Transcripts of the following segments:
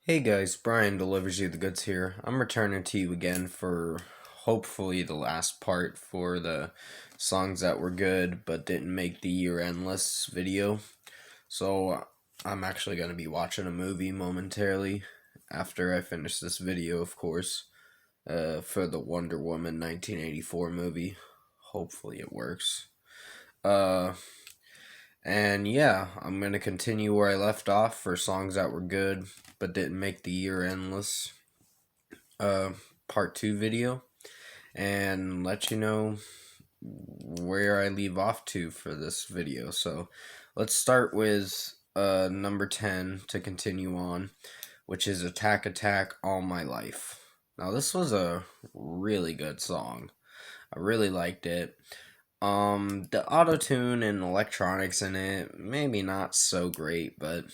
Hey guys, Brian delivers you the goods here. I'm returning to you again for hopefully the last part for the songs that were good but didn't make the year end list video. So I'm actually going to be watching a movie momentarily after I finish this video, of course, for the Wonder Woman 1984 movie. Hopefully it works. Uh, and yeah, I'm going to continue where I left off for songs that were good but didn't make the year end list uh, part 2 video and let you know where I leave off to for this video. So let's start with number 10 to continue on, which is Attack Attack All My Life. Now, this was a really good song. I really liked it. The auto tune and electronics in it, maybe not so great, but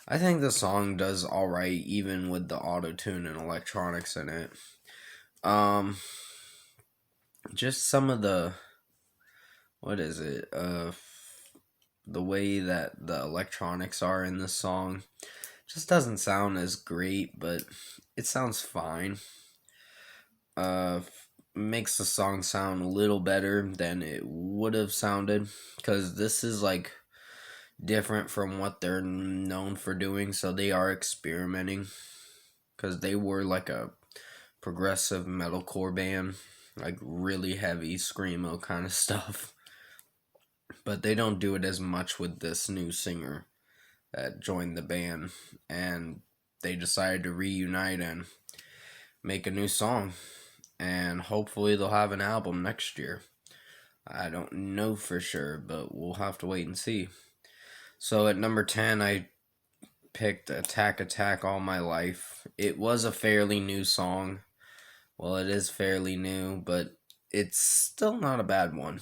I think the song does alright even with the auto tune and electronics in it. Um, just some of the what is it? The way that the electronics are in this song just doesn't sound as great, but it sounds fine. Uh, Makes the song sound a little better than it would have sounded because this is like different from what they're known for doing, so they are experimenting because they were like a progressive metalcore band, like really heavy screamo kind of stuff. But they don't do it as much with this new singer that joined the band, and they decided to reunite and make a new song, and hopefully they'll have an album next year. I don't know for sure, but we'll have to wait and see. So at number 10, I picked Attack Attack All My Life. It was a fairly new song. Well, it is fairly new, but it's still not a bad one.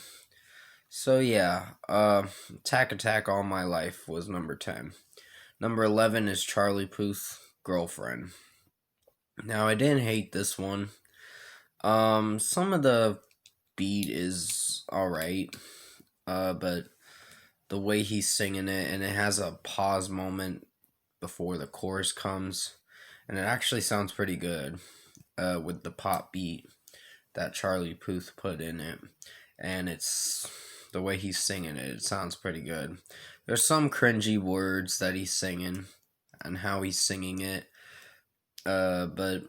So yeah, Attack Attack All My Life was number 10. Number 11 is Charlie Puth, Girlfriend. Now, I didn't hate this one. Some of the beat is alright, but the way he's singing it, and it has a pause moment before the chorus comes, and it actually sounds pretty good with the pop beat that Charlie Puth put in it, and it's the way he's singing it. It sounds pretty good. There's some cringy words that he's singing and how he's singing it, but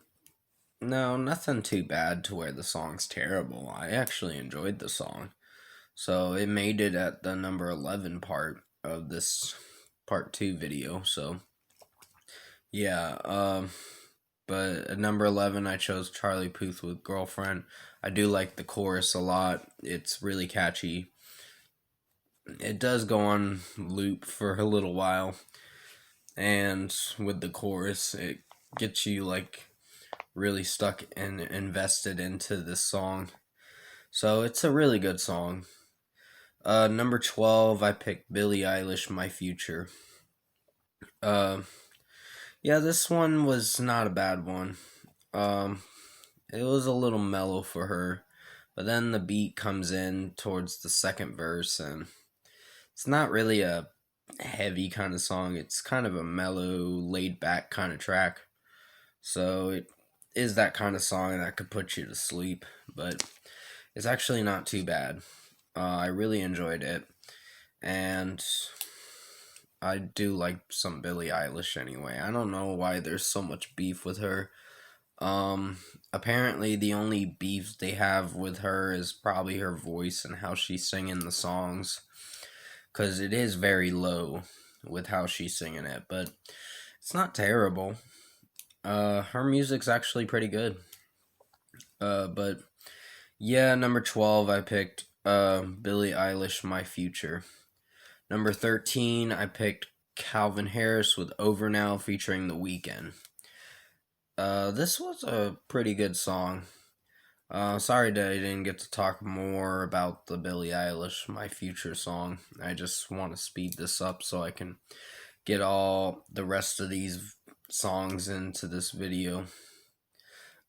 no, nothing too bad to where the song's terrible. I actually enjoyed the song, so it made it at the number 11 part of this part 2 video. So yeah, but at number 11, I chose Charlie Puth with Girlfriend. I do like the chorus a lot. It's really catchy. It does go on loop for a little while. And with the chorus, it gets you like really stuck and invested into this song. So it's a really good song. Number 12, I picked Billie Eilish, My Future. Uh, yeah, this one was not a bad one. Um, it was a little mellow for her, but then the beat comes in towards the second verse, and it's not really a heavy kind of song. It's kind of a mellow, laid back kind of track. So it is that kind of song that could put you to sleep, but it's actually not too bad. I really enjoyed it, and I do like some Billie Eilish anyway. I don't know why there's so much beef with her. Apparently the only beef they have with her is probably her voice and how she's singing the songs, because it is very low with how she's singing it, but it's not terrible. Her music's actually pretty good. But yeah, number 12, I picked Billie Eilish, My Future. Number 13, I picked Calvin Harris with Over Now featuring The Weeknd. This was a pretty good song. Sorry that I didn't get to talk more about the Billie Eilish My Future song. I just want to speed this up so I can get all the rest of these songs into this video.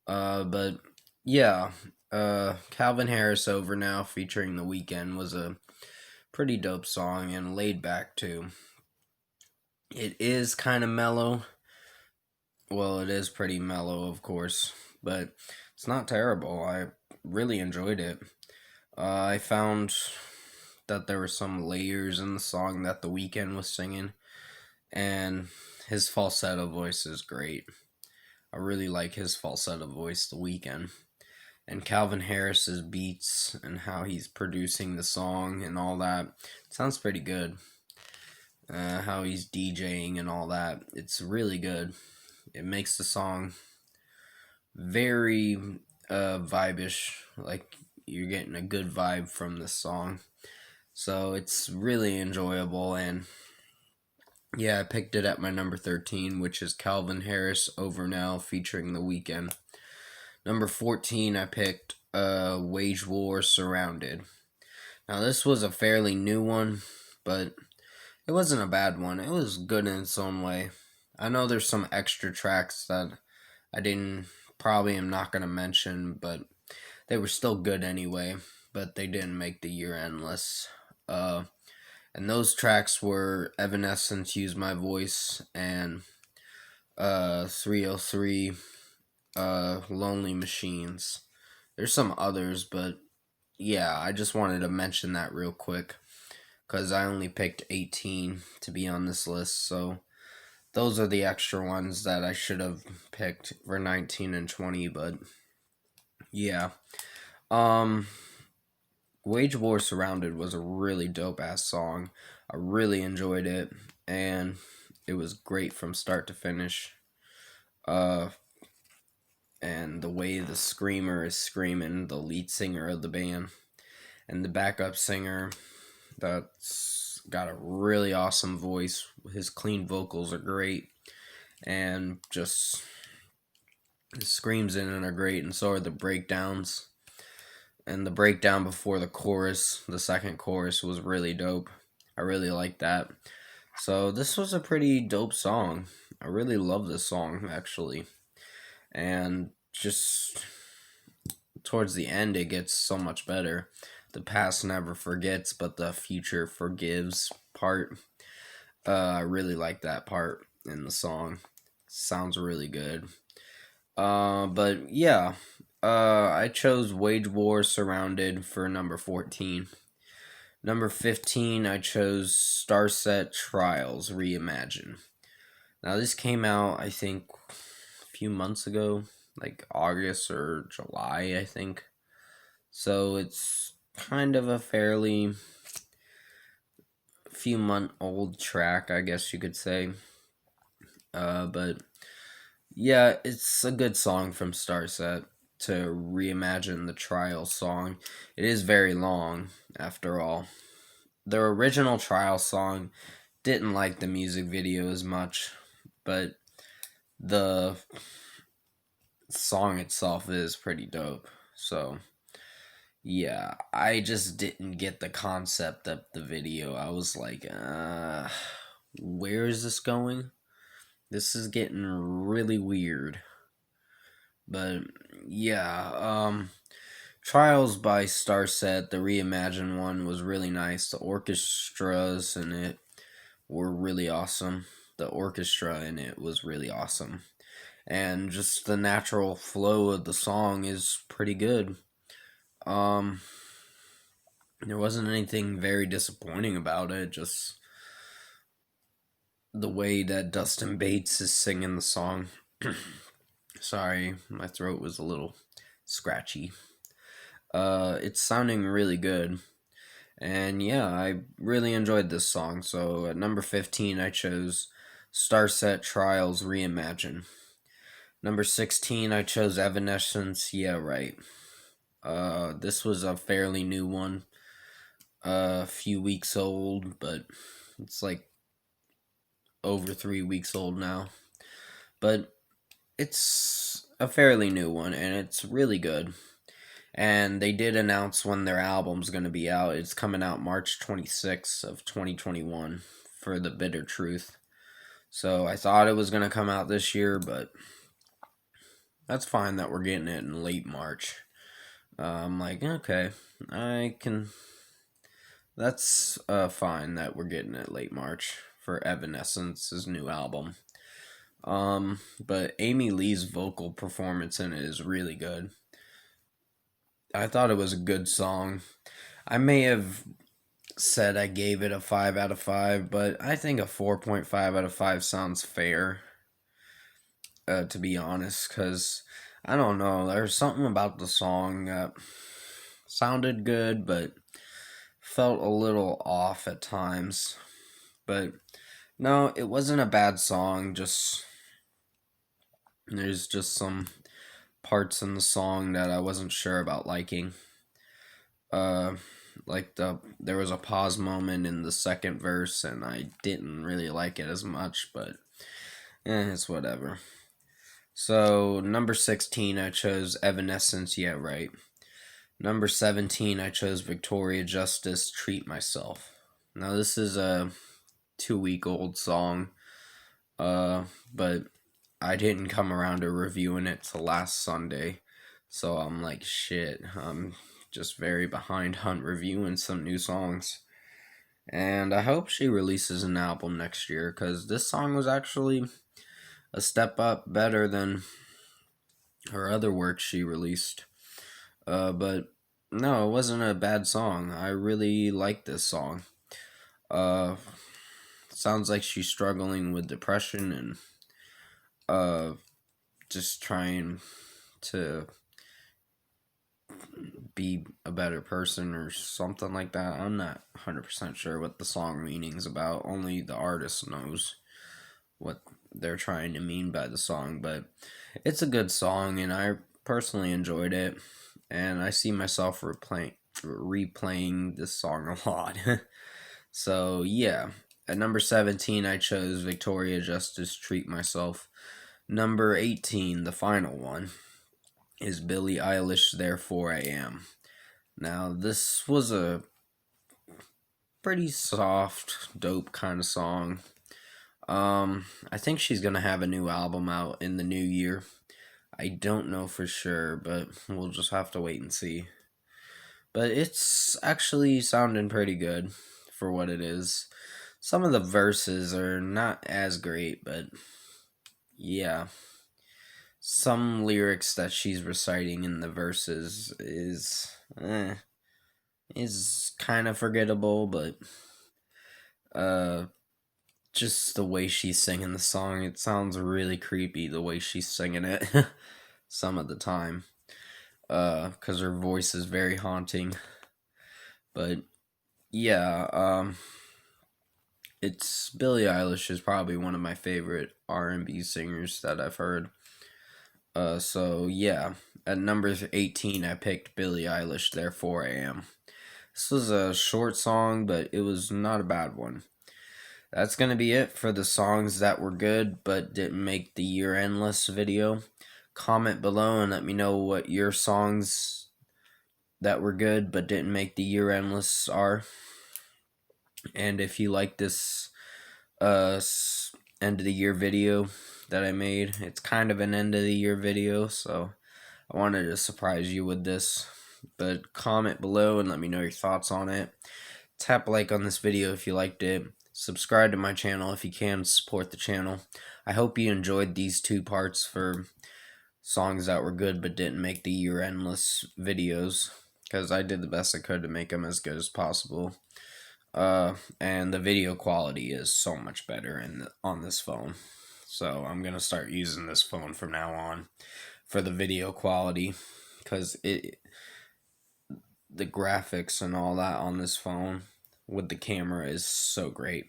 But yeah, Calvin Harris Over Now featuring The Weeknd was a pretty dope song and laid back too. It is kind of mellow, Well, it is pretty mellow, of course, but it's not terrible. I really enjoyed it. I found that there were some layers in the song that The Weeknd was singing, and his falsetto voice is great. I really like his falsetto voice, The Weeknd. And Calvin Harris's beats and how he's producing the song and all that. It sounds pretty good. How he's DJing and all that. It's really good. It makes the song very vibish. Like you're getting a good vibe from this song. So it's really enjoyable. And yeah, I picked it at my number 13, which is Calvin Harris Over Now featuring The Weeknd. Number 14, I picked Wage War Surrounded. Now, this was a fairly new one, but it wasn't a bad one. It was good in its own way. I know there's some extra tracks that I probably am not going to mention, but they were still good anyway, but they didn't make the year-end list. And those tracks were Evanescence, Use My Voice, and 303, Lonely Machines. There's some others, but yeah, I just wanted to mention that real quick because I only picked 18 to be on this list, so those are the extra ones that I should have picked for 19 and 20, but yeah. Wage War Surrounded was a really dope ass song. I really enjoyed it, and it was great from start to finish. And the way the screamer is screaming, the lead singer of the band, and the backup singer that's got a really awesome voice. His clean vocals are great, and just the screams in it are great, and so are the breakdowns. And the breakdown before the chorus, the second chorus, was really dope. I really like that. So this was a pretty dope song. I really love this song, actually. And just towards the end, it gets so much better. The past never forgets, but the future forgives part. I really like that part in the song. Sounds really good. But yeah, I chose Wage War Surrounded for number 14. Number 15, I chose Starset Trials Reimagine. Now, this came out, I think, a few months ago, like August or July, I think. So it's kind of a fairly few month old track, I guess you could say. But yeah, it's a good song from Starset to reimagine the Trial song. It is very long, after all. Their original Trial song didn't like the music video as much, but the song itself is pretty dope. So, yeah, I just didn't get the concept of the video. I was like, where is this going? This is getting really weird. But yeah, Trials by Starset, the reimagined one, was really nice. The orchestras in it were really awesome. The orchestra in it was really awesome. And just the natural flow of the song is pretty good. Um, there wasn't anything very disappointing about it, just the way that Dustin Bates is singing the song. Sorry, my throat was a little scratchy. It's sounding really good. And yeah, I really enjoyed this song. So at number 15, I chose Starset Trials Reimagine. Number 16, I chose Evanescence, Yeah Right. This was a fairly new one. A few weeks old, but it's like over 3 weeks old now. But it's a fairly new one, and it's really good. And they did announce when their album's going to be out. It's coming out March 26th of 2021 for The Bitter Truth. So I thought it was going to come out this year, but that's fine that we're getting it in late March. I'm like, okay, I can. That's fine that we're getting it late March for Evanescence's new album. But Amy Lee's vocal performance in it is really good. I thought it was a good song. I may have said I gave it a 5 out of 5, but I think a 4.5 out of 5 sounds fair, to be honest, because I don't know, there's something about the song that sounded good, but felt a little off at times. But no, it wasn't a bad song, just there's just some parts in the song that I wasn't sure about liking. Like there was a pause moment in the second verse, and I didn't really like it as much, but it's whatever. So number 16, I chose Evanescence. Yeah, right. Number 17, I chose Victoria Justice. Treat Myself. Now this is a 2-week-old song, but I didn't come around to reviewing it till last Sunday, so I'm like, shit, I'm just very behind on reviewing some new songs. And I hope she releases an album next year, because this song was actually a step up better than her other work she released. But no, it wasn't a bad song. I really like this song. Sounds like she's struggling with depression and just trying to be a better person or something like that. I'm not 100% sure what the song meaning's about. Only the artist knows what they're trying to mean by the song, but it's a good song and I personally enjoyed it, and I see myself replaying this song a lot. So yeah, at number 17 I chose Victoria Justice, Treat Myself. Number 18, the final one, is Billie Eilish, Therefore I Am. Now this was a pretty soft, dope kind of song. I think she's gonna have a new album out in the new year. I don't know for sure, but we'll just have to wait and see. But it's actually sounding pretty good for what it is. Some of the verses are not as great, but yeah. Some lyrics that she's reciting in the verses is kind of forgettable, but just the way she's singing the song, it sounds really creepy the way she's singing it some of the time, because her voice is very haunting. But yeah, it's Billie Eilish is probably one of my favorite R&B singers that I've heard. So yeah, at number 18 I picked Billie Eilish, Therefore I Am. This was a short song, but it was not a bad one. That's going to be it for the songs that were good but didn't make the year endless video. Comment below and let me know what your songs that were good but didn't make the year endless are. And if you like this end of the year video that I made, it's kind of an end of the year video, so I wanted to surprise you with this. But comment below and let me know your thoughts on it. Tap like on this video if you liked it. Subscribe to my channel if you can, support the channel. I hope you enjoyed these 2 parts for songs that were good but didn't make the year endless videos, because I did the best I could to make them as good as possible. And the video quality is so much better on this phone. So I'm going to start using this phone from now on for the video quality, because the graphics and all that on this phone with the camera is so great.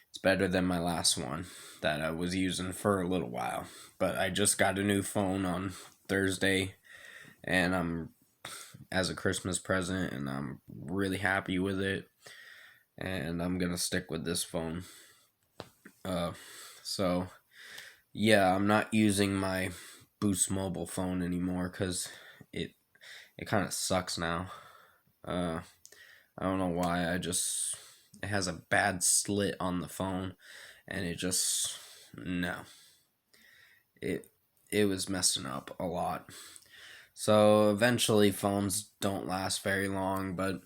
It's better than my last one that I was using for a little while. But I just got a new phone on Thursday, and I'm as a Christmas present, and I'm really happy with it. And I'm gonna stick with this phone. So yeah, I'm not using my Boost Mobile phone anymore because it kind of sucks now. I don't know why. It has a bad slit on the phone, and it was messing up a lot. So eventually phones don't last very long, but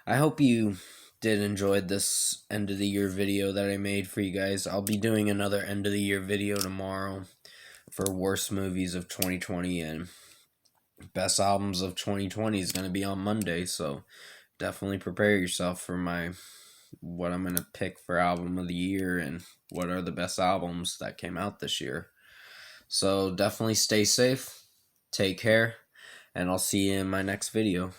I hope you did enjoy this end of the year video that I made for you guys. I'll be doing another end of the year video tomorrow. for worst movies of 2020, and best albums of 2020 is going to be on Monday, so definitely prepare yourself for what I'm going to pick for album of the year and what are the best albums that came out this year. So definitely stay safe, take care, and I'll see you in my next video.